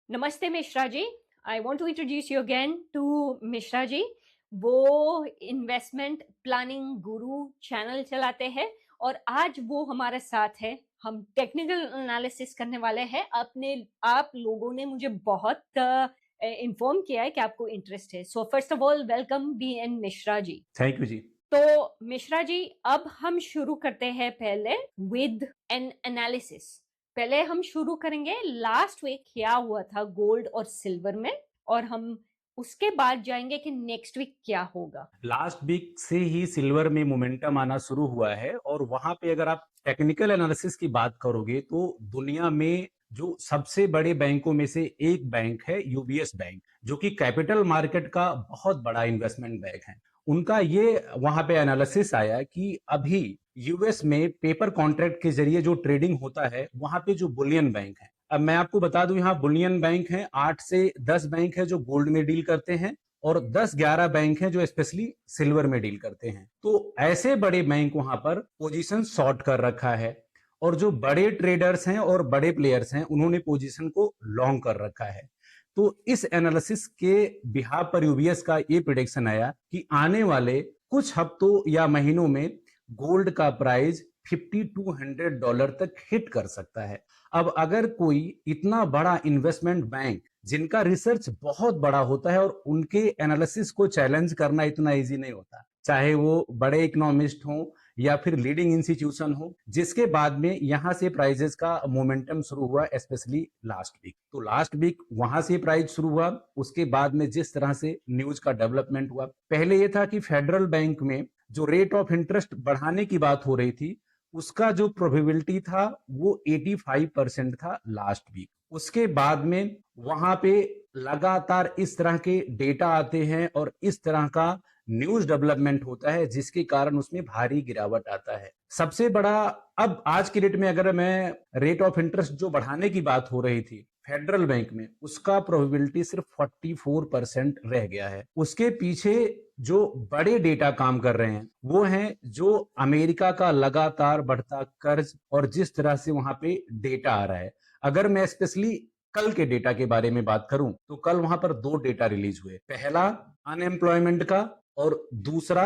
नमस्ते Mishra ji. I want to introduce you again to Mishra ji. वो investment planning गुरु channel चलाते हैं और आज वो हमारे साथ है। हम टेक्निकल एनालिसिस करने वाले हैं। आप लोगों ने मुझे बहुत इन्फॉर्म किया है कि आपको इंटरेस्ट है। So first of all welcome B N Mishra ji. Thank you ji. तो मिश्रा जी, अब हम शुरू करते हैं पहले विद एन एनालिसिस। पहले हम शुरू करेंगे लास्ट वीक क्या हुआ था गोल्ड और सिल्वर में, और हम उसके बाद जाएंगे कि नेक्स्ट वीक क्या होगा। लास्ट वीक से ही सिल्वर में मोमेंटम आना शुरू हुआ है और वहां पे अगर आप टेक्निकल एनालिसिस की बात करोगे तो दुनिया में जो सबसे बड़े बैंकों में से एक बैंक है यूबीएस बैंक, जो कि कैपिटल मार्केट का बहुत बड़ा इन्वेस्टमेंट बैंक है। उनका ये वहां पे एनालिसिस आया कि अभी यूएस में पेपर कॉन्ट्रैक्ट के जरिए जो ट्रेडिंग होता है वहां पे जो बुलियन बैंक है। अब मैं आपको बता दूं, यहाँ बुलियन बैंक है 8 से 10 बैंक है जो गोल्ड में डील करते हैं और 10-11 बैंक हैं जो स्पेशली सिल्वर में डील करते हैं। तो ऐसे बड़े बैंक वहां पर पोजीशन शॉर्ट कर रखा है और जो बड़े ट्रेडर्स हैं और बड़े प्लेयर्स हैं उन्होंने पोजीशन को लॉन्ग कर रखा है। तो इस एनालिसिस के बिहाफ पर यूबीएस का ये प्रिडिक्शन आया कि आने वाले कुछ हफ्तों या महीनों में गोल्ड का प्राइस $5,200 तक हिट कर सकता है। अब अगर कोई इतना बड़ा इन्वेस्टमेंट बैंक जिनका रिसर्च बहुत बड़ा होता है और उनके एनालिसिस को चैलेंज करना इतना इजी नहीं होता, चाहे वो बड़े इकोनॉमिस्ट हो या फिर लीडिंग इंस्टीट्यूशन हो, जिसके बाद में यहां से प्राइजेस का मोमेंटम शुरू हुआ स्पेशली लास्ट वीक। तो लास्ट वीक वहां से प्राइस शुरू हुआ। उसके बाद में जिस तरह से न्यूज का डेवलपमेंट हुआ, पहले यह था कि फेडरल बैंक में जो रेट ऑफ इंटरेस्ट बढ़ाने की बात हो रही थी उसका जो प्रोबेबिलिटी था वो 85% था लास्ट वीक। उसके बाद में वहां पे लगातार इस तरह के डेटा आते हैं और इस तरह का न्यूज डेवलपमेंट होता है जिसके कारण उसमें भारी गिरावट आता है। सबसे बड़ा, अब आज की डेट में अगर मैं रेट ऑफ इंटरेस्ट जो बढ़ाने की बात हो रही थी फेडरल बैंक में, उसका प्रोबेबिलिटी सिर्फ 44% रह गया है। उसके पीछे जो बड़े डेटा काम कर रहे हैं वो हैं जो अमेरिका का लगातार बढ़ता कर्ज और जिस तरह से वहां पे डेटा आ रहा है। अगर मैं स्पेशली कल के डेटा के बारे में बात करूं तो कल वहां पर दो डेटा रिलीज हुए। पहला अनएम्प्लॉयमेंट का और दूसरा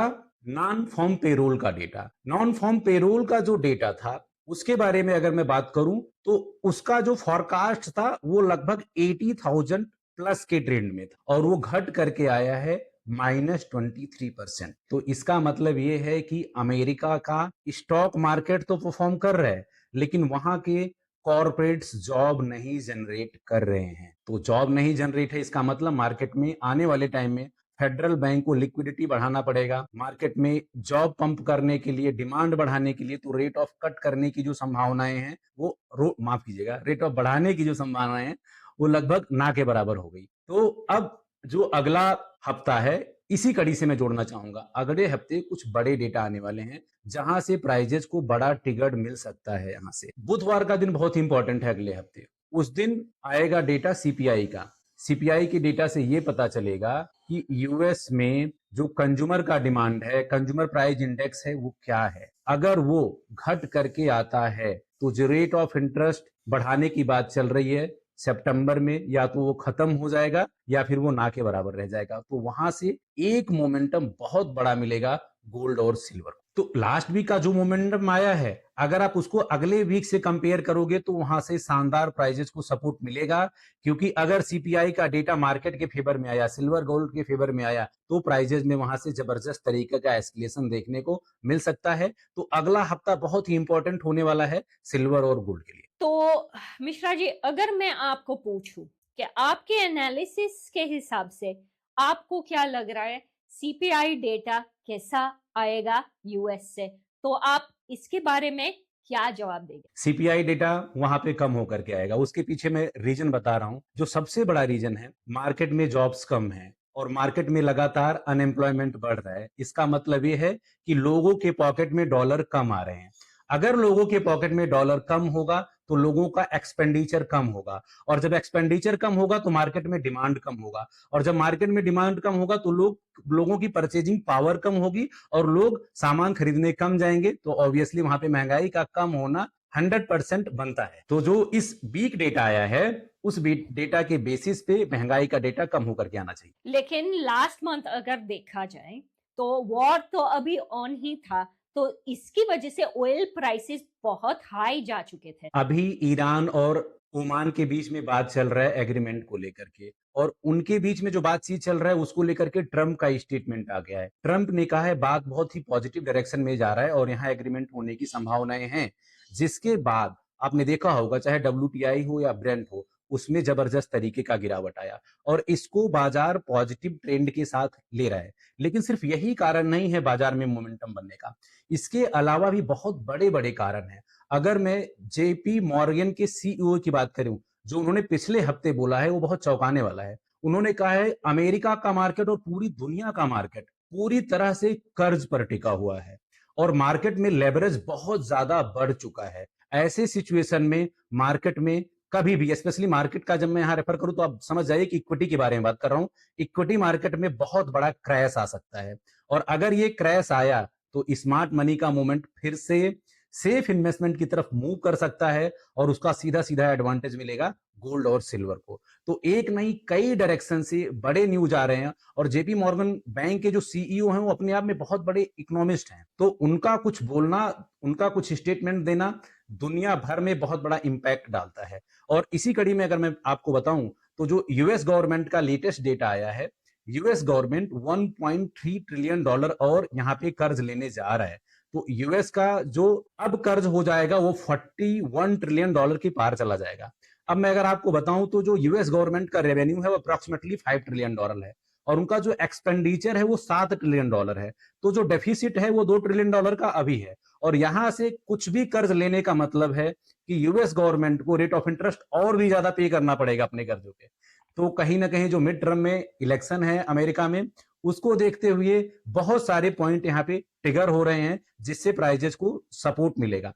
नॉन फॉर्म पेरोल का डेटा। नॉन फॉर्म पेरोल का जो डेटा था उसके बारे में अगर मैं बात करूं तो उसका जो फॉरकास्ट था वो लगभग 80,000 प्लस के ट्रेंड में था और वो घट करके आया है -23%। तो इसका मतलब ये है कि अमेरिका का स्टॉक मार्केट तो परफॉर्म कर रहा है लेकिन वहां के कॉर्पोरेट्स जॉब नहीं जनरेट कर रहे हैं। तो जॉब नहीं जनरेट है, इसका मतलब मार्केट में आने वाले टाइम में फेडरल बैंक को लिक्विडिटी बढ़ाना पड़ेगा। मार्केट में जॉब पंप करने के लिए, डिमांड बढ़ाने के लिए तो रेट ऑफ कट करने की जो संभावनाएं हैं वो माफ कीजिएगा, रेट ऑफ बढ़ाने की जो संभावनाएं हैं वो लगभग ना के बराबर हो गई। तो अब जो अगला हफ्ता है इसी कड़ी से मैं जोड़ना चाहूंगा। अगले हफ्ते कुछ बड़े डेटा आने वाले हैं जहां से प्राइजेस को बड़ा टिगड़ मिल सकता है। यहां से बुधवार का दिन बहुत इंपॉर्टेंट है अगले हफ्ते। उस दिन आएगा डेटा सीपीआई का। सीपीआई के डेटा से ये पता चलेगा कि यूएस में जो कंज्यूमर का डिमांड है, कंज्यूमर प्राइस इंडेक्स है, वो क्या है। अगर वो घट करके आता है तो जो रेट ऑफ इंटरेस्ट बढ़ाने की बात चल रही है सितंबर में, या तो वो खत्म हो जाएगा या फिर वो ना के बराबर रह जाएगा। तो वहां से एक मोमेंटम बहुत बड़ा मिलेगा गोल्ड और सिल्वर को। तो लास्ट वीक का जो मोमेंटम आया है अगर आप उसको अगले वीक से कंपेयर करोगे तो वहां से शानदार प्राइजेस को सपोर्ट मिलेगा, क्योंकि अगर सीपीआई का डेटा मार्केट के फेवर में आया, सिल्वर गोल्ड के फेवर में आया, तो प्राइजेस में वहां से जबरदस्त तरीके का एस्केलेशन देखने को मिल सकता है। तो अगला हफ्ता बहुत ही इंपॉर्टेंट होने वाला है सिल्वर और गोल्ड के लिए। तो मिश्रा जी, अगर मैं आपको पूछूं कि आपके एनालिसिस के हिसाब से आपको क्या लग रहा है सीपीआई डेटा कैसा आएगा यूएस से, तो आप इसके बारे में क्या जवाब देंगे? सीपीआई डेटा वहां पे कम होकर के आएगा। उसके पीछे मैं रीजन बता रहा हूं। जो सबसे बड़ा रीजन है, मार्केट में जॉब्स कम है और मार्केट में लगातार अनएम्प्लॉयमेंट बढ़ रहा है। इसका मतलब यह है कि लोगों के पॉकेट में डॉलर कम आ रहे हैं। अगर लोगों के पॉकेट में डॉलर कम होगा तो लोगों का एक्सपेंडिचर कम होगा और जब एक्सपेंडिचर कम होगा तो मार्केट में डिमांड कम होगा और जब मार्केट में डिमांड कम होगा तो लोगों की परचेजिंग पावर कम होगी और लोग सामान खरीदने कम जाएंगे। तो ऑब्वियसली वहां पे महंगाई का कम होना 100% बनता है। तो जो इस वीक डेटा आया है उस डेटा के बेसिस पे महंगाई का डेटा कम होकर के आना चाहिए। लेकिन लास्ट मंथ अगर देखा जाए तो वॉर तो अभी ऑन ही था, तो इसकी वजह से ऑयल प्राइसेस बहुत हाई जा चुके थे। अभी ईरान और ओमान के बीच में बात चल रहा है एग्रीमेंट को लेकर के, और उनके बीच में जो बातचीत चल रहा है उसको लेकर के ट्रम्प का स्टेटमेंट आ गया है। ट्रम्प ने कहा है बात बहुत ही पॉजिटिव डायरेक्शन में जा रहा है और यहाँ एग्रीमेंट होने की संभावनाएं हैं, जिसके बाद आपने देखा होगा चाहे WTI हो या ब्रेंट हो, उसमें जबरदस्त तरीके का गिरावट आया और इसको बाजार पॉजिटिव ट्रेंड के साथ ले रहा है। लेकिन सिर्फ यही कारण नहीं है बाजार में मोमेंटम बनने का, इसके अलावा भी बहुत बड़े बड़े कारण हैं। अगर मैं जेपी मॉर्गन के सीईओ की बात करूं, जो उन्होंने पिछले हफ्ते बोला है वो बहुत चौंकाने वाला है। उन्होंने कहा है अमेरिका का मार्केट और पूरी दुनिया का मार्केट पूरी तरह से कर्ज पर टिका हुआ है और मार्केट में लेवरेज बहुत ज्यादा बढ़ चुका है। ऐसे सिचुएशन में मार्केट में कभी भी, स्पेशली मार्केट का जब मैं यहां रेफर करूं तो आप समझ जाइए कि इक्विटी के बारे में बात कर रहा हूं, इक्विटी मार्केट में बहुत बड़ा क्रैश आ सकता है और अगर ये क्रैश आया तो स्मार्ट मनी का मूवमेंट फिर से सेफ इन्वेस्टमेंट की तरफ मूव कर सकता है और उसका सीधा सीधा एडवांटेज मिलेगा गोल्ड और सिल्वर को। तो एक नहीं कई डायरेक्शन से बड़े न्यूज आ रहे हैं और जेपी मॉर्गन बैंक के जो सीईओ हैं वो अपने आप में बहुत बड़े इकोनॉमिस्ट हैं, तो उनका कुछ बोलना, उनका कुछ स्टेटमेंट देना दुनिया भर में बहुत बड़ा इंपैक्ट डालता है। और इसी कड़ी में अगर मैं आपको बताऊं तो जो यूएस गवर्नमेंट का लेटेस्ट डेटा आया है, यूएस गवर्नमेंट 1.3 ट्रिलियन डॉलर और यहाँ पे कर्ज लेने जा रहा है। तो यूएस का जो अब कर्ज हो जाएगा वो 41 ट्रिलियन डॉलर के पार चला जाएगा। अब मैं अगर आपको बताऊं तो जो यूएस गवर्नमेंट का रेवेन्यू है वो अप्रोक्सीमेटली 5 ट्रिलियन डॉलर है और उनका जो एक्सपेंडिचर है वो 7 ट्रिलियन डॉलर है। तो जो डेफिसिट है वो 2 ट्रिलियन डॉलर का अभी है और यहां से कुछ भी कर्ज लेने का मतलब है कि यूएस गवर्नमेंट को रेट ऑफ इंटरेस्ट और भी ज्यादा पे करना पड़ेगा अपने कर्जों पे। तो कहीं ना कहीं जो मिड टर्म में इलेक्शन है अमेरिका में, उसको देखते हुए बहुत सारे पॉइंट यहाँ पे ट्रिगर हो रहे हैं जिससे प्राइजेस को सपोर्ट मिलेगा।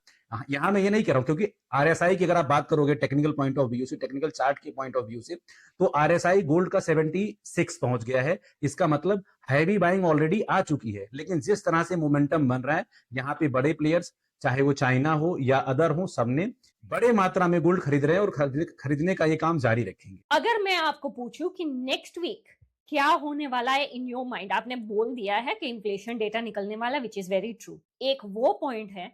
यहाँ मैं ये नहीं कह रहा हूं क्योंकि आरएसआई की अगर आप बात करोगे टेक्निकल पॉइंट ऑफ व्यू से, टेक्निकल चार्ट के पॉइंट ऑफ व्यू से, तो आरएसआई गोल्ड का 76 पहुंच गया है। इसका मतलब हैवी बाइंग ऑलरेडी आ चुकी है। लेकिन जिस तरह से मोमेंटम बन रहा है यहाँ पे बड़े प्लेयर्स चाहे वो चाइना हो या अदर हो, सबने बड़े मात्रा में गोल्ड खरीद रहे हैं और खरीदने का ये काम जारी रखेंगे। अगर मैं आपको पूछूं कि नेक्स्ट वीक क्या होने वाला है इन योर माइंड, आपने बोल दिया है कि इन्फ्लेशन डेटा निकलने वाला, विच इज वेरी ट्रू, एक वो पॉइंट है।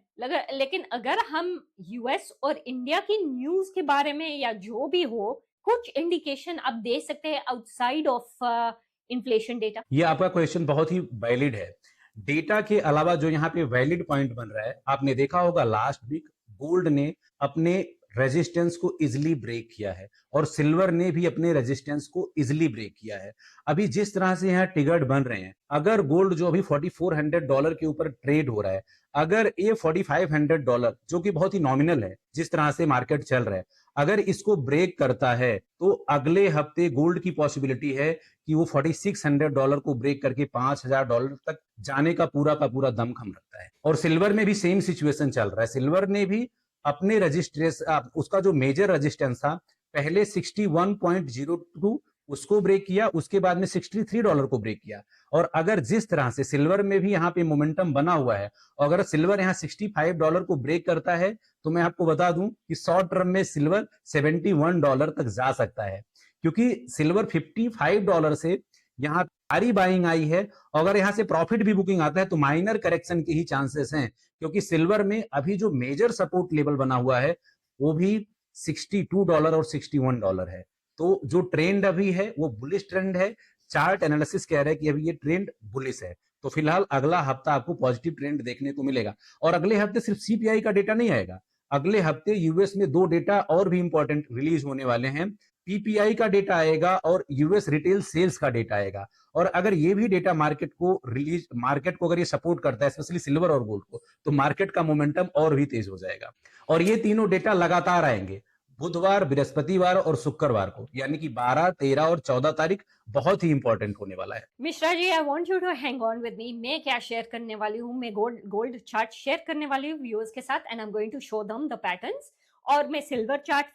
लेकिन अगर हम यूएस और इंडिया की न्यूज के बारे में या जो भी हो, कुछ इंडिकेशन आप दे सकते हैं आउटसाइड ऑफ इन्फ्लेशन डेटा? ये आपका क्वेश्चन बहुत ही वैलिड है। डेटा के अलावा जो यहाँ पे वैलिड पॉइंट बन रहा है, आपने देखा होगा लास्ट वीक गोल्ड ने अपने रेजिस्टेंस को इजिली ब्रेक किया है और सिल्वर ने भी अपने रेजिस्टेंस को इजिली ब्रेक किया है। अभी जिस तरह से यहाँ टिगर्ड बन रहे हैं, अगर गोल्ड जो अभी $4400 के ऊपर ट्रेड हो रहा है, अगर ये $4500 जो कि बहुत ही नॉमिनल है जिस तरह से मार्केट चल रहा है, अगर इसको ब्रेक करता है तो अगले हफ्ते गोल्ड की पॉसिबिलिटी है कि वो $4600 को ब्रेक करके $5000 तक जाने का पूरा दमखम रखता है। और सिल्वर में भी सेम सिचुएशन चल रहा है। सिल्वर ने भी अपने रजिस्ट्रेस उसका जो मेजर रेजिस्टेंस था पहले 61.02 उसको ब्रेक किया, उसके बाद में $63 को ब्रेक किया। और अगर जिस तरह से सिल्वर में भी यहाँ पे मोमेंटम बना हुआ है और अगर सिल्वर यहाँ $65 को ब्रेक करता है तो मैं आपको बता दूं कि शॉर्ट टर्म में सिल्वर $71 तक जा सकता है, क्योंकि सिल्वर $55 से यहाँ भारी बाइंग आई है। अगर यहाँ से प्रॉफिट भी बुकिंग आता है तो माइनर करेक्शन के ही चांसेस हैं, क्योंकि सिल्वर में अभी जो मेजर सपोर्ट लेवल बना हुआ है वो भी $62 और $61 है। तो जो ट्रेंड अभी है वो बुलिश ट्रेंड है। चार्ट एनालिसिस कह रहा है कि अभी ये ट्रेंड बुलिश है। तो फिलहाल अगला हफ्ता आपको पॉजिटिव ट्रेंड देखने को मिलेगा। और अगले हफ्ते सिर्फ सीपीआई का डेटा नहीं आएगा, अगले हफ्ते यूएस में 2 डेटा और भी इंपॉर्टेंट रिलीज होने वाले हैं। पीपीआई का डेटा आएगा और यूएस रिटेल सेल्स का डेटा आएगा। और अगर ये भी डेटा मार्केट को अगर ये सपोर्ट करता है, स्पेशली सिल्वर और गोल्ड को, तो मार्केट का मोमेंटम और भी तेज हो जाएगा। और ये तीनों डेटा लगातार आएंगे, बुधवार, बृहस्पतिवार और शुक्रवार को, यानी कि 12, 13 और 14 तारीख बहुत ही इंपॉर्टेंट होने वाला है। Mishra ji, I want you to hang on with me. मैं क्या शेयर करने वाली हूँ, मैं गोल्ड चार्ट शेयर करने वाली हूँ व्यूअर्स के साथ, and I am going to show them the patterns. और मैं सिल्वर चार्ट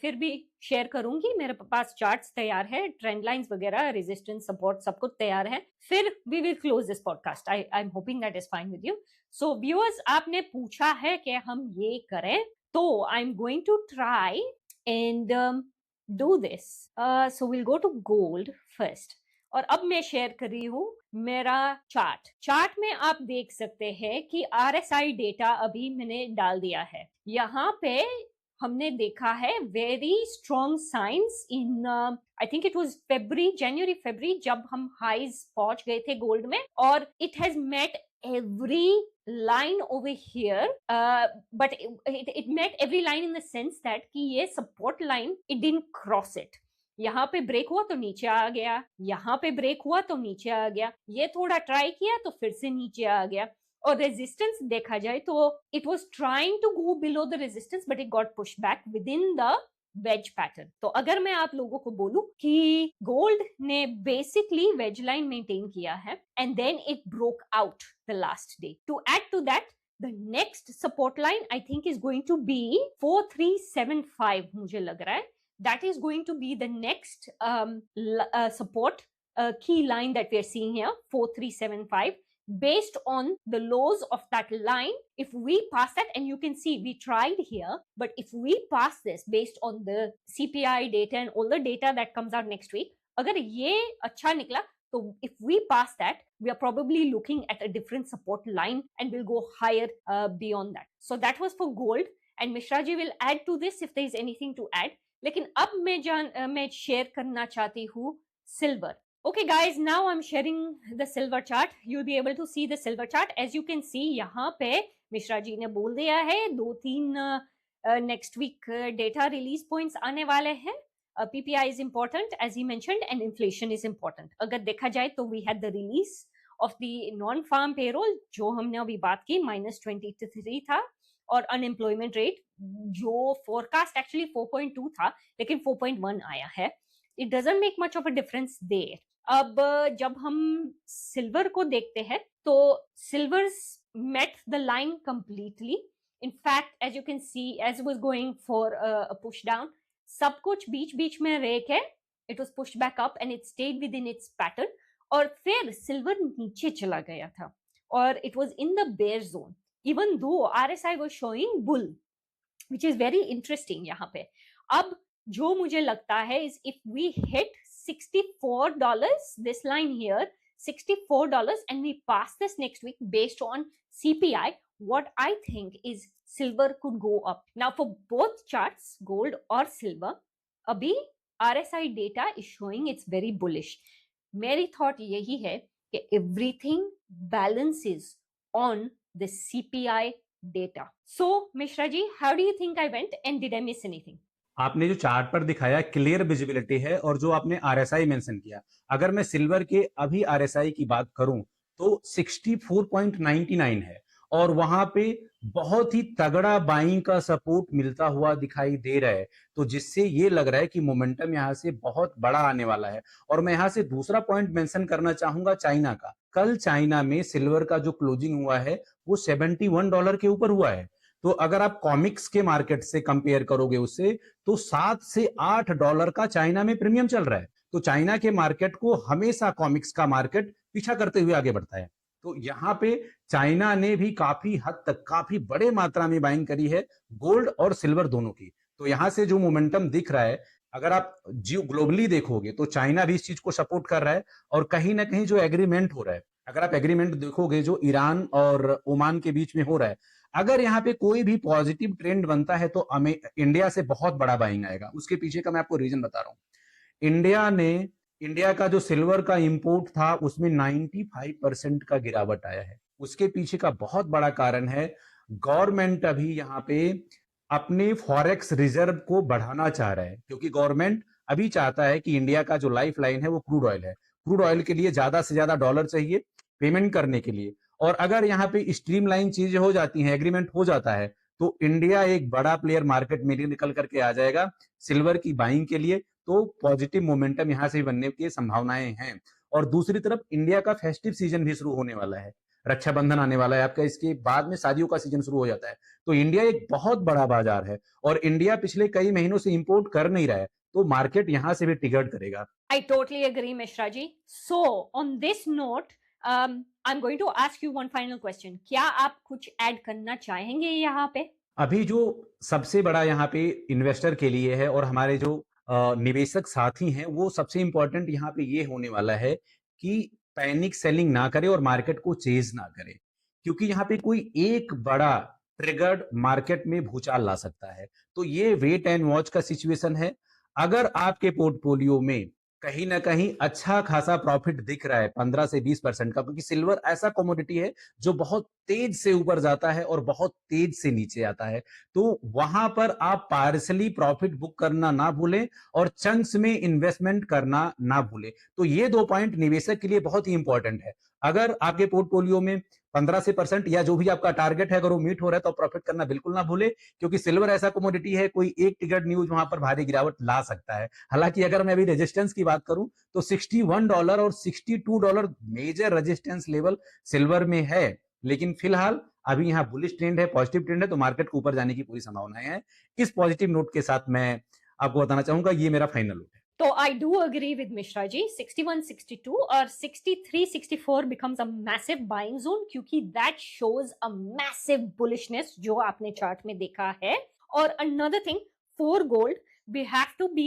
फिर भी शेयर करूंगी। मेरे पास चार्ट्स तैयार है, ट्रेंड लाइंस वगैरह, रेजिस्टेंस, सपोर्ट, सब कुछ तैयार है। फिर we will close this podcast. I am hoping that is fine with you. So viewers, आपने पूछा है कि हम ये करें, तो I am going to try and do this. So we'll go to gold first. और अब मैं शेयर कर रही हूँ मेरा चार्ट में आप देख सकते हैं कि RSI डेटा अभी मैंने डाल दिया है। यहाँ पे हमने देखा है very strong signs in I think it was January February जब हम हाईज पहुंच गए थे गोल्ड में, और it has met every line over here, but it met every line in the sense that कि ये support line it didn't cross it. यहाँ पे ब्रेक हुआ तो नीचे आ गया, यहाँ पे ब्रेक हुआ तो नीचे आ गया, ये थोड़ा ट्राई किया तो फिर से नीचे आ गया। और रेजिस्टेंस देखा जाए तो it was trying to go below the resistance but it got push back within the wedge pattern. तो अगर मैं आप लोगों को बोलूं कि गोल्ड ने बेसिकली वेज लाइन मेंटेन किया है and then it broke out the last day. To add to that the next support line I think is going to be 4375 मुझे लग रहा है, that is going to be the next support key line that we are seeing here, 4375. Based on the lows of that line, if we pass that, and you can see we tried here, but if we pass this based on the CPI data and all the data that comes out next week, अगर ये अच्छा निकला so if we pass that, we are probably looking at a different support line and we'll go higher beyond that. So that was for gold, and Mishra ji will add to this if there is anything to add. लेकिन अब मैं share करना चाहती हूँ silver. Okay guys, now I'm sharing the silver chart. You'll be able to see the silver chart. As you can see, यहाँ पे मिश्रा जी ने बोल दिया है 2-3 next week data release points आने वाले हैं. PPI is important as he mentioned and inflation is important. अगर देखा जाए तो we had the release of the non-farm payroll जो हमने अभी बात की -23 था, और अनएम्प्लॉयमेंट रेट जो फोरकास्ट एक्चुअली 4.2 था लेकिन 4.1 आया है. It doesn't make much of a difference there. अब जब हम सिल्वर को देखते हैं तो silver met the line completely. In fact, as you can see, as it was going for a push down, सब कुछ बीच बीच में रेक है. It was pushed back up and it stayed within its pattern. और फिर silver नीचे चला गया था और it was in the bear zone. Even though RSI was showing bull, which is very interesting यहाँ पे. अब जो मुझे लगता है is if we hit $64, this line here, $64, and we pass this next week based on CPI, what I think is silver could go up. Now for both charts, gold or silver, अभी RSI data is showing it's very bullish. मेरी thought यही है कि everything balances on the CPI data. So Mishra ji, how do you think I went and did I miss anything? आपने जो chart पर दिखाया clear visibility है, और जो आपने आरएसआई मेंशन किया, अगर मैं सिल्वर के अभी आरएसआई की बात करूं तो 64.99 है, और वहां पे बहुत ही तगड़ा बाइंग का सपोर्ट मिलता हुआ दिखाई दे रहा है, तो जिससे ये लग रहा है कि मोमेंटम यहां से बहुत बड़ा आने वाला है. और मैं यहां से दूसरा पॉइंट मेंशन करना चाहूंगा चाइना का. कल चाइना में सिल्वर का जो क्लोजिंग हुआ है वो $71 के ऊपर हुआ है. तो अगर आप कॉमिक्स के मार्केट से कंपेयर करोगे उससे, तो $7 से $8 का चाइना में प्रीमियम चल रहा है. तो चाइना के मार्केट को हमेशा कॉमिक्स का मार्केट पीछा करते हुए आगे बढ़ता है. तो यहाँ पे चाइना ने भी काफी हद तक काफी बड़े मात्रा में बाइंग करी है गोल्ड और सिल्वर दोनों की. तो यहाँ से जो मोमेंटम दिख रहा है, अगर आप जियो ग्लोबली देखोगे तो चाइना भी इस चीज को सपोर्ट कर रहा है, और कहीं ना कहीं जो एग्रीमेंट हो रहा है, अगर आप एग्रीमेंट देखोगे जो ईरान और ओमान के बीच में हो रहा है, अगर यहाँ पे कोई भी पॉजिटिव ट्रेंड बनता है तो इंडिया से बहुत बड़ा बाइंग आएगा. उसके पीछे का मैं आपको रीजन बता रहा हूँ. इंडिया का जो सिल्वर का इंपोर्ट था उसमें 95% का गिरावट आया है. उसके पीछे का बहुत बड़ा कारण है गवर्नमेंट अभी यहाँ पे अपने फॉरेक्स रिजर्व को बढ़ाना चाह रहा है, क्योंकि गवर्नमेंट अभी चाहता है कि इंडिया का जो लाइफ लाइन है वो क्रूड ऑयल है. क्रूड ऑयल के लिए ज्यादा से ज्यादा डॉलर चाहिए पेमेंट करने के लिए, और अगर यहाँ पे स्ट्रीमलाइन चीजें हो जाती हैं, एग्रीमेंट हो जाता है, तो इंडिया एक बड़ा प्लेयर मार्केट में निकल करके आ जाएगा सिल्वर की बाइंग के लिए. तो पॉजिटिव मोमेंटम यहाँ से बनने की संभावनाएं हैं. और दूसरी तरफ इंडिया का फेस्टिव सीजन भी शुरू होने वाला है, रक्षाबंधन आने वाला है आपका, इसके बाद में शादियों का सीजन शुरू हो जाता है. तो इंडिया एक बहुत बड़ा बाजार है, और इंडिया पिछले कई महीनों से इंपोर्ट कर नहीं रहा है, तो मार्केट यहाँ से भी टिगर्ड करेगा. I totally agree, Mishra ji. So on this note, I'm going to ask you one final question. क्या आप कुछ ऐड करना चाहेंगे यहाँ पे? अभी जो सबसे बड़ा यहाँ पे इन्वेस्टर के लिए है और हमारे जो निवेशक साथी हैं, वो सबसे इम्पोर्टेंट यहाँ पे ये होने वाला है कि पैनिक सेलिंग ना करे और मार्केट को चेज ना करे, क्योंकि यहाँ पे कोई एक बड़ा ट्रिगर्ड मार्केट में भूचाल ला सकता है। तो ये वेट एंड वॉच का सिचुएशन है। अगर आपके पोर्टफोलियो में कहीं ना कहीं अच्छा खासा प्रॉफिट दिख रहा है 15 से 20% का, क्योंकि सिल्वर ऐसा कमोडिटी है जो बहुत तेज से ऊपर जाता है और बहुत तेज से नीचे आता है, तो वहां पर आप पार्सली प्रॉफिट बुक करना ना भूलें और चंक्स में इन्वेस्टमेंट करना ना भूलें। तो ये 2 पॉइंट निवेशक के लिए बहुत ही इंपॉर्टेंट है। अगर आपके पोर्टफोलियो में 15 से परसेंट या जो भी आपका टारगेट है अगर वो मीट हो रहा है तो प्रॉफिट करना बिल्कुल ना भूले, क्योंकि सिल्वर ऐसा कमोडिटी है, कोई एक टिकट न्यूज वहां पर भारी गिरावट ला सकता है। हालांकि अगर मैं अभी रेजिस्टेंस की बात करूं तो $61 और $62 मेजर रेजिस्टेंस लेवल सिल्वर में है, लेकिन फिलहाल अभी यहाँ बुलिश ट्रेंड है, पॉजिटिव ट्रेंड है, तो मार्केट को ऊपर जाने की पूरी संभावनाएं हैं। इस पॉजिटिव नोट के साथ मैं आपको बताना चाहूंगा ये मेरा फाइनल नोट है। तो I do agree with Mishra ji, 61-62 और 63-64 becomes a massive buying zone क्योंकि that shows a massive bullishness जो आपने चार्ट में देखा है। और another thing, for gold we have to be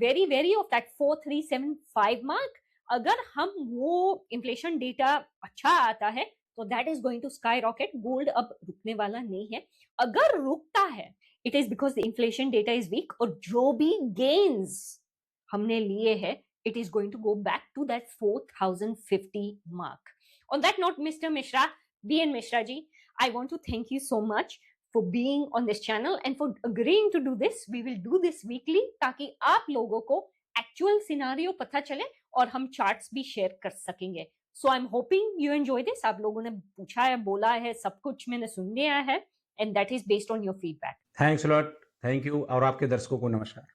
very wary of that 4375 mark। अगर हम वो inflation data अच्छा आता है तो that is going to skyrocket। gold अब रुकने वाला नहीं है। अगर रुकता है it is because the inflation data is weak और जो भी gains हमने लिए है it is going to go back to that 4050 mark। On that note, Mr. Mishra, BN Mishra ji, I want to thank you so much for being on this channel and for agreeing to do this। We will do this weekly ताकि आप लोगों को actual scenario पता चले और हम charts भी share कर सकेंगे। So I'm hoping you enjoy this। आप लोगों ने पूछा है, बोला है, सब कुछ मैंने सुन लिया है and that is based on your feedback। Thanks lot, thank you, और आपके दर्शकों को नमस्कार।